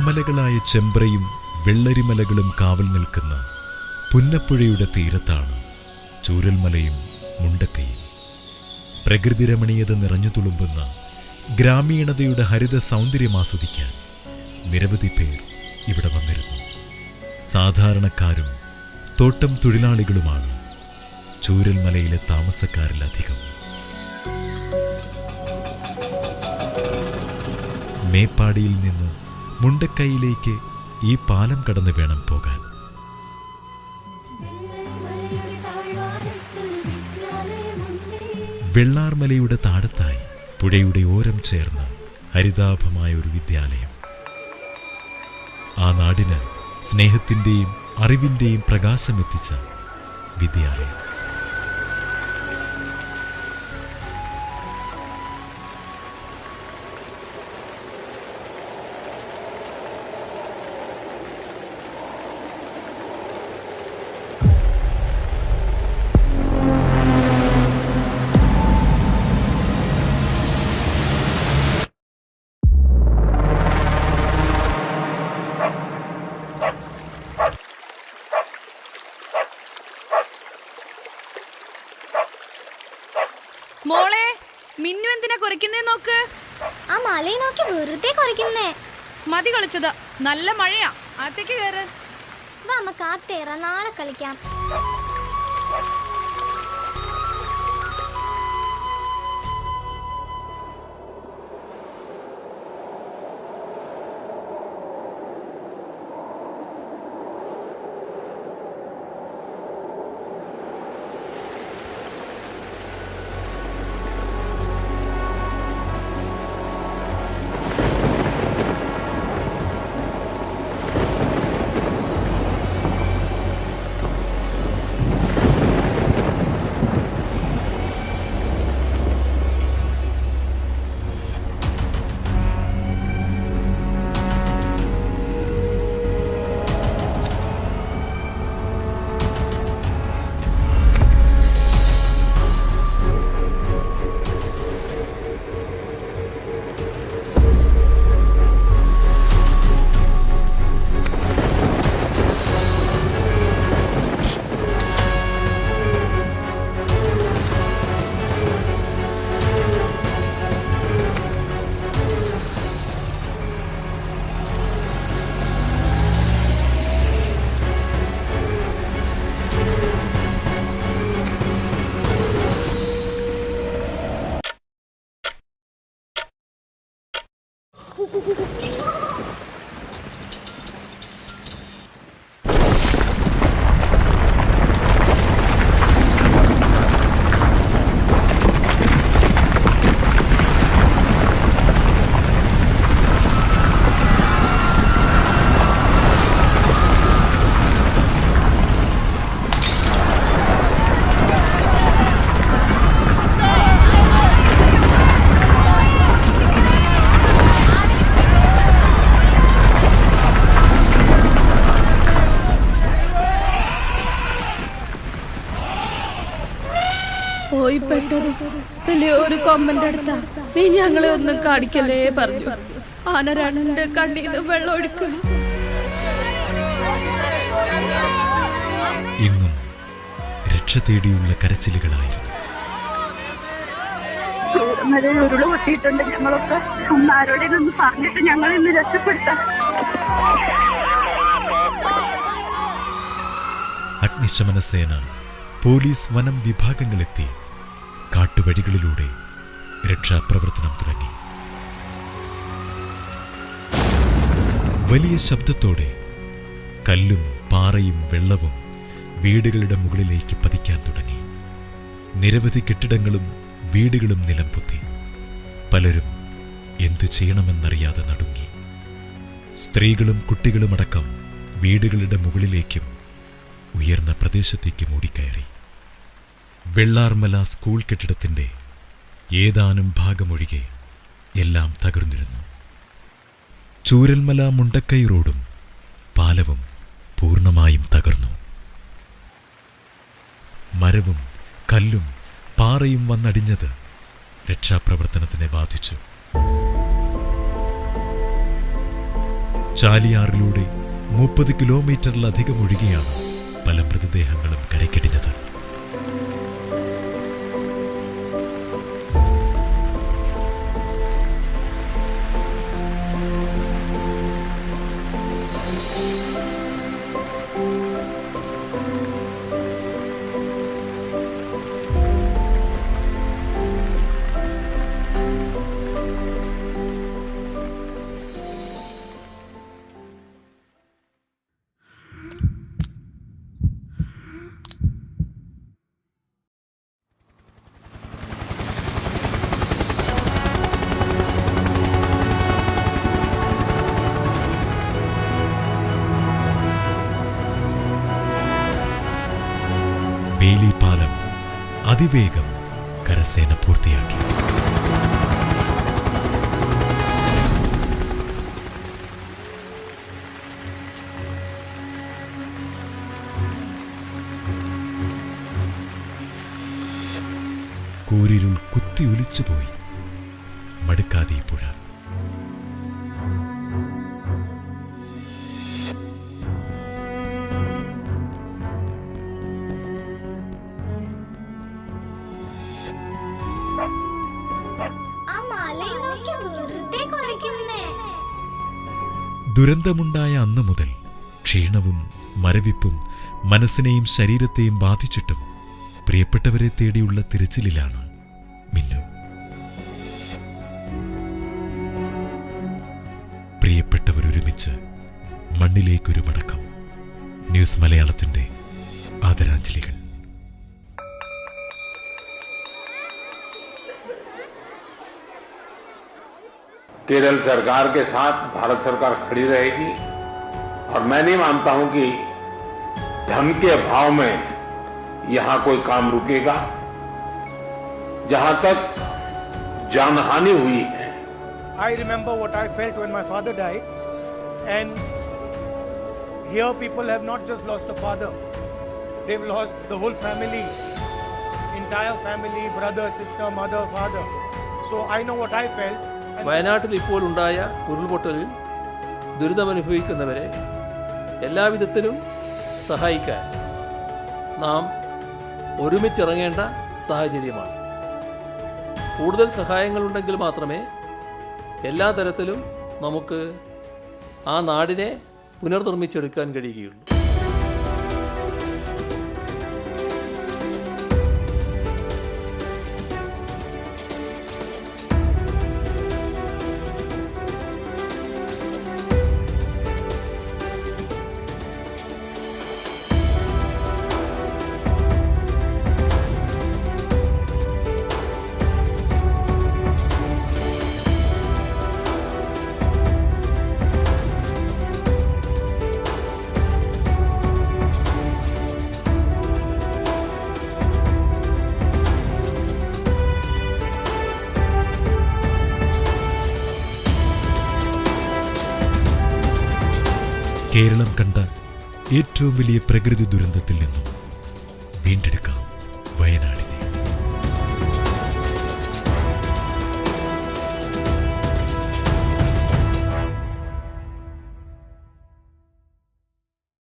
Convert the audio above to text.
അമലകളായ ചെമ്പ്രയും വെള്ളരിമലകളും കാവൽ നിൽക്കുന്ന പുന്നപ്പുഴയുടെ തീരത്താണ് ചൂരൽമലയും മുണ്ടക്കയും. പ്രകൃതിരമണീയത നിറഞ്ഞു തുളുമ്പുന്ന ഗ്രാമീണതയുടെ ഹരിത സൗന്ദര്യം ആസ്വദിക്കാൻ നിരവധി പേർ ഇവിടെ വന്നിരുന്നു. സാധാരണക്കാരും തോട്ടം തൊഴിലാളികളുമാണ് ചൂരൽമലയിലെ താമസക്കാരിലധികം. മേപ്പാടിയിൽ നിന്ന് മുണ്ടക്കൈയിലേക്ക് ഈ പാലം കടന്നു വേണം പോകാൻ. വെള്ളാർമലയുടെ താഴത്തായി പുഴയുടെ ഓരം ചേർന്ന് ഹരിതാഭമായ ഒരു വിദ്യാലയം. ആ നാടിന് സ്നേഹത്തിൻ്റെയും അറിവിൻ്റെയും പ്രകാശമെത്തിച്ച വിദ്യാലയം. മോളെ, മിന്നു എന്തിനാ കുറിക്കുന്നേ നോക്ക്. ആ മലയെ നോക്കി വെറുതെ കുറിക്കുന്നേ. മതി കളിച്ചത്, നല്ല മഴയാ. അകത്തേക്ക് കേറ്. നമുക്ക് അകത്തേറ, നാളെ കളിക്കാം. പോയി പെട്ടത് വലിയൊരു കൊമ്പന്റെ അടുത്താ. നീ ഞങ്ങളെ ഒന്നും കാണിക്കല്ലേ പറഞ്ഞു. ആന രണ്ട് കണ്ണീന്ന് വെള്ളം ഒഴിക്കുക. ഇന്നും രക്ഷ തേടിയുള്ള കരച്ചിലുകളായിരുന്നു. ഉരുള് പൊട്ടിയിട്ടുണ്ട്. ഞങ്ങളൊക്കെ ഒന്ന് ആരോടെയും ഒന്ന് പറഞ്ഞിട്ട് ഞങ്ങൾ ഇന്ന് രക്ഷപ്പെടുത്താം. അഗ്നിശമന സേന, പോലീസ്, വനം വിഭാഗങ്ങളെത്തി കാട്ടുവഴികളിലൂടെ രക്ഷാപ്രവർത്തനം തുടങ്ങി. വലിയ ശബ്ദത്തോടെ കല്ലും പാറയും വെള്ളവും വീടുകളുടെ മുകളിലേക്ക് പതിക്കാൻ തുടങ്ങി. നിരവധി കെട്ടിടങ്ങളും വീടുകളും നിലംപൊത്തി. പലരും എന്തു ചെയ്യണമെന്നറിയാതെ നടുങ്ങി. സ്ത്രീകളും കുട്ടികളുമടക്കം വീടുകളുടെ മുകളിലേക്കും ഉയർന്ന പ്രദേശത്തേക്കും ഓടിക്കയറി. വെള്ളാർമല സ്കൂൾ കെട്ടിടത്തിന്റെ ഏതാനും ഭാഗമൊഴികെ എല്ലാം തകർന്നിരുന്നു. ചൂരൽമല മുണ്ടക്കൈ റോഡും പാലവും പൂർണ്ണമായും തകർന്നു. മരവും കല്ലും പാറയും വന്നടിഞ്ഞത് രക്ഷാപ്രവർത്തനത്തിനെ ബാധിച്ചു. ചാലിയാറിലൂടെ 30 കിലോമീറ്ററിലധികം ഒഴുകിയാണ് പല മൃതദേഹങ്ങളും കരയ്ക്കടിഞ്ഞത്. ബെയിലി പാലം അതിവേഗം കരസേന പൂർത്തിയാക്കി. കൂരിരുൾ കുത്തിയൊലിച്ചുപോയി മടുക്കാതെ പുഴ. ദുരന്തമുണ്ടായ അന്നു മുതൽ ക്ഷീണവും മരവിപ്പും മനസ്സിനെയും ശരീരത്തെയും ബാധിച്ചിട്ടും പ്രിയപ്പെട്ടവരെ തേടിയുള്ള തിരച്ചിലിലാണ് മിന്നു. പ്രിയപ്പെട്ടവരൊരുമിച്ച് മണ്ണിലേക്കൊരു മടക്കം. ന്യൂസ് മലയാളത്തിന്റെ ആദരാഞ്ജലികൾ. केरल सरकार के साथ भारत सरकार खड़ी रहेगी और मैं नहीं मानता हूं कि धन के अभाव में यहां कोई काम रुकेगा. जहां तक जानहानि हुई है, I remember what I felt when my father died, and here people have not just lost a father, they've lost the whole family, entire family, brother, sister, mother, father. So I know what I felt. വയനാട്ടിൽ ഇപ്പോൾ ഉണ്ടായ ഉരുൾപൊട്ടലിൽ ദുരിതമനുഭവിക്കുന്നവരെ എല്ലാവിധത്തിലും സഹായിക്കാൻ നാം ഒരുമിച്ചിറങ്ങേണ്ട സാഹചര്യമാണ്. കൂടുതൽ സഹായങ്ങളുണ്ടെങ്കിൽ മാത്രമേ എല്ലാ തരത്തിലും നമുക്ക് ആ നാടിനെ പുനർനിർമ്മിച്ചെടുക്കാൻ കഴിയുകയുള്ളൂ. കേരളം കണ്ട ഏറ്റവും വലിയ പ്രകൃതി ദുരന്തത്തിൽ നിന്നും വീണ്ടെടുക്കാം.